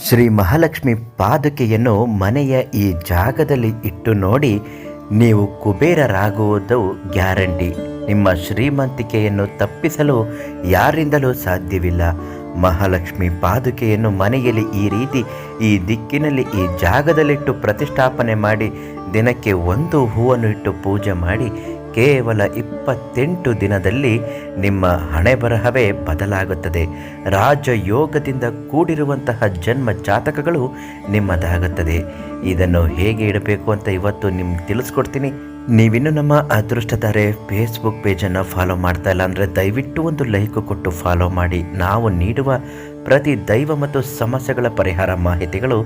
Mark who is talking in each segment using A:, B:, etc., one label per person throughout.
A: ಶ್ರೀ ಮಹಾಲಕ್ಷ್ಮಿ ಪಾದುಕೆಯನ್ನು ಮನೆಯ ಈ ಜಾಗದಲ್ಲಿ ಇಟ್ಟು ನೋಡಿ, ನೀವು ಕುಬೇರರಾಗುವುದು ಗ್ಯಾರಂಟಿ. ನಿಮ್ಮ ಶ್ರೀಮಂತಿಕೆಯನ್ನು ತಪ್ಪಿಸಲು ಯಾರಿಂದಲೂ ಸಾಧ್ಯವಿಲ್ಲ. ಮಹಾಲಕ್ಷ್ಮಿ ಪಾದುಕೆಯನ್ನು ಮನೆಯಲ್ಲಿ ಈ ರೀತಿ ಈ ದಿಕ್ಕಿನಲ್ಲಿ ಈ ಜಾಗದಲ್ಲಿಟ್ಟು ಪ್ರತಿಷ್ಠಾಪನೆ ಮಾಡಿ, ದಿನಕ್ಕೆ ಒಂದು ಹೂವನ್ನು ಇಟ್ಟು ಪೂಜೆ ಮಾಡಿ, ಕೇವಲ 28 ದಿನದಲ್ಲಿ ನಿಮ್ಮ ಹಣೆ ಬರಹವೇ ಬದಲಾಗುತ್ತದೆ. ರಾಜಯೋಗದಿಂದ ಕೂಡಿರುವಂತಹ ಜನ್ಮ ಜಾತಕಗಳು ನಿಮ್ಮದಾಗುತ್ತದೆ. ಇದನ್ನು ಹೇಗೆ ಇಡಬೇಕು ಅಂತ ಇವತ್ತು ನಿಮ್ಗೆ ತಿಳಿಸ್ಕೊಡ್ತೀನಿ. ನೀವಿನ್ನೂ ನಮ್ಮ ಅದೃಷ್ಟಧಾರೆ ಫೇಸ್ಬುಕ್ ಪೇಜನ್ನು ಫಾಲೋ ಮಾಡ್ತಾ ಇಲ್ಲ ಅಂದರೆ ದಯವಿಟ್ಟು ಒಂದು ಲೈಕ್ ಕೊಟ್ಟು ಫಾಲೋ ಮಾಡಿ. ನಾವು ನೀಡುವ ಪ್ರತಿ ದೈವ ಮತ್ತು ಸಮಸ್ಯೆಗಳ ಪರಿಹಾರ ಮಾಹಿತಿಗಳು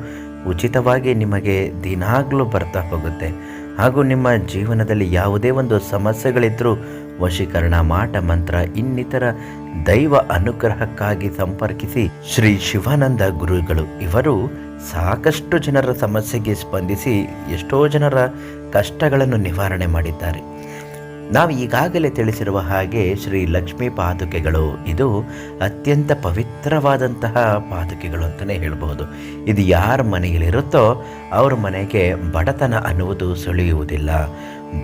A: ಉಚಿತವಾಗಿ ನಿಮಗೆ ದಿನಾಗಲೂ ಬರ್ತಾ ಹೋಗುತ್ತೆ. ಹಾಗೂ ನಿಮ್ಮ ಜೀವನದಲ್ಲಿ ಯಾವುದೇ ಒಂದು ಸಮಸ್ಯೆಗಳಿದ್ದರೂ ವಶೀಕರಣ, ಮಾಟ ಮಂತ್ರ, ಇನ್ನಿತರ ದೈವ ಅನುಗ್ರಹಕ್ಕಾಗಿ ಸಂಪರ್ಕಿಸಿ. ಶ್ರೀ ಶಿವಾನಂದ ಗುರುಗಳು ಇವರು ಸಾಕಷ್ಟು ಜನರ ಸಮಸ್ಯೆಗೆ ಸ್ಪಂದಿಸಿ ಎಷ್ಟೋ ಜನರ ಕಷ್ಟಗಳನ್ನು ನಿವಾರಣೆ ಮಾಡಿದ್ದಾರೆ. ನಾವು ಈಗಾಗಲೇ ತಿಳಿಸಿರುವ ಹಾಗೆ ಶ್ರೀ ಲಕ್ಷ್ಮೀ ಪಾದುಕೆಗಳು ಇದು ಅತ್ಯಂತ ಪವಿತ್ರವಾದಂತಹ ಪಾದುಕೆಗಳು ಅಂತಲೇ ಹೇಳ್ಬೋದು. ಇದು ಯಾರ ಮನೆಯಲ್ಲಿರುತ್ತೋ ಅವ್ರ ಮನೆಗೆ ಬಡತನ ಅನ್ನುವುದು ಸುಳಿಯುವುದಿಲ್ಲ.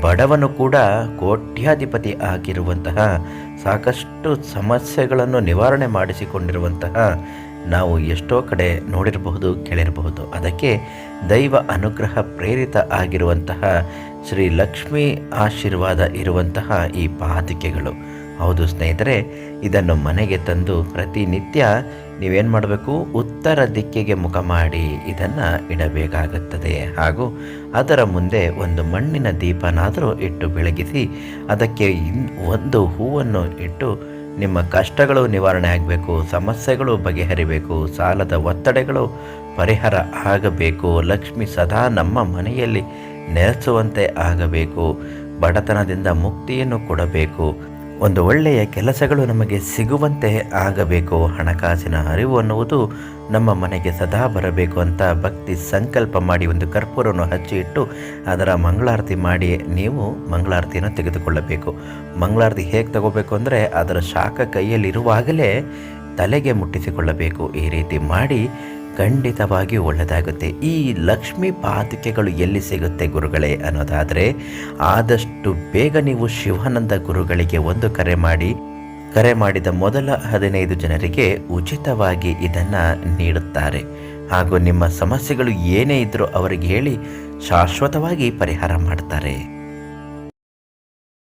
A: ಬಡವನು ಕೂಡ ಕೋಟ್ಯಾಧಿಪತಿ ಆಗಿರುವಂತಹ, ಸಾಕಷ್ಟು ಸಮಸ್ಯೆಗಳನ್ನು ನಿವಾರಣೆ ಮಾಡಿಸಿಕೊಂಡಿರುವಂತಹ ನಾವು ಎಷ್ಟೋ ಕಡೆ ನೋಡಿರಬಹುದು, ಕೇಳಿರಬಹುದು. ಅದಕ್ಕೆ ದೈವ ಅನುಗ್ರಹ ಪ್ರೇರಿತ ಆಗಿರುವಂತಹ ಶ್ರೀ ಲಕ್ಷ್ಮೀ ಆಶೀರ್ವಾದ ಇರುವಂತಹ ಈ ಪಾದುಕೆಗಳು. ಹೌದು ಸ್ನೇಹಿತರೆ, ಇದನ್ನು ಮನೆಗೆ ತಂದು ಪ್ರತಿನಿತ್ಯ ನೀವೇನು ಮಾಡಬೇಕು, ಉತ್ತರ ದಿಕ್ಕಿಗೆ ಮುಖ ಮಾಡಿ ಇದನ್ನು ಇಡಬೇಕಾಗುತ್ತದೆ. ಹಾಗೂ ಅದರ ಮುಂದೆ ಒಂದು ಮಣ್ಣಿನ ದೀಪನಾದರೂ ಇಟ್ಟು ಬೆಳಗಿಸಿ, ಅದಕ್ಕೆ ಒಂದು ಹೂವನ್ನು ಇಟ್ಟು ನಿಮ್ಮ ಕಷ್ಟಗಳು ನಿವಾರಣೆ ಆಗಬೇಕು, ಸಮಸ್ಯೆಗಳು ಬಗೆಹರಿಬೇಕು, ಸಾಲದ ಒತ್ತಡಗಳು ಪರಿಹಾರ ಆಗಬೇಕು, ಲಕ್ಷ್ಮಿ ಸದಾ ನಮ್ಮ ಮನೆಯಲ್ಲಿ ನೆಲೆಸುವಂತೆ ಆಗಬೇಕು, ಬಡತನದಿಂದ ಮುಕ್ತಿಯನ್ನು ಕೊಡಬೇಕು, ಒಂದು ಒಳ್ಳೆಯ ಕೆಲಸಗಳು ನಮಗೆ ಸಿಗುವಂತೆ ಆಗಬೇಕು, ಹಣಕಾಸಿನ ಅರಿವು ಅನ್ನುವುದು ನಮ್ಮ ಮನೆಗೆ ಸದಾ ಬರಬೇಕು ಅಂತ ಭಕ್ತಿ ಸಂಕಲ್ಪ ಮಾಡಿ ಒಂದು ಕರ್ಪೂರವನ್ನು ಹಚ್ಚಿ ಇಟ್ಟು ಅದರ ಮಂಗಳಾರತಿ ಮಾಡಿ ನೀವು ಮಂಗಳಾರತಿಯನ್ನು ತೆಗೆದುಕೊಳ್ಳಬೇಕು. ಮಂಗಳಾರತಿ ಹೇಗೆ ತಗೋಬೇಕು ಅಂದರೆ ಅದರ ಶಾಖ ಕೈಯಲ್ಲಿರುವಾಗಲೇ ತಲೆಗೆ ಮುಟ್ಟಿಸಿಕೊಳ್ಳಬೇಕು. ಈ ರೀತಿ ಮಾಡಿ ಖಂಡಿತವಾಗಿ ಒಳ್ಳೆಯದಾಗುತ್ತೆ. ಈ ಲಕ್ಷ್ಮೀ ಪಾದುಕೆಗಳು ಎಲ್ಲಿ ಸಿಗುತ್ತೆ ಗುರುಗಳೇ ಅನ್ನೋದಾದರೆ, ಆದಷ್ಟು ಬೇಗ ನೀವು ಶಿವಾನಂದ ಗುರುಗಳಿಗೆ ಒಂದು ಕರೆ ಮಾಡಿದ ಮೊದಲ 15 ಜನರಿಗೆ ಉಚಿತವಾಗಿ ಇದನ್ನು ನೀಡುತ್ತಾರೆ. ಹಾಗೂ ನಿಮ್ಮ ಸಮಸ್ಯೆಗಳು ಏನೇ ಇದ್ದರೂ ಅವರಿಗೆ ಹೇಳಿ ಶಾಶ್ವತವಾಗಿ ಪರಿಹಾರ ಮಾಡ್ತಾರೆ.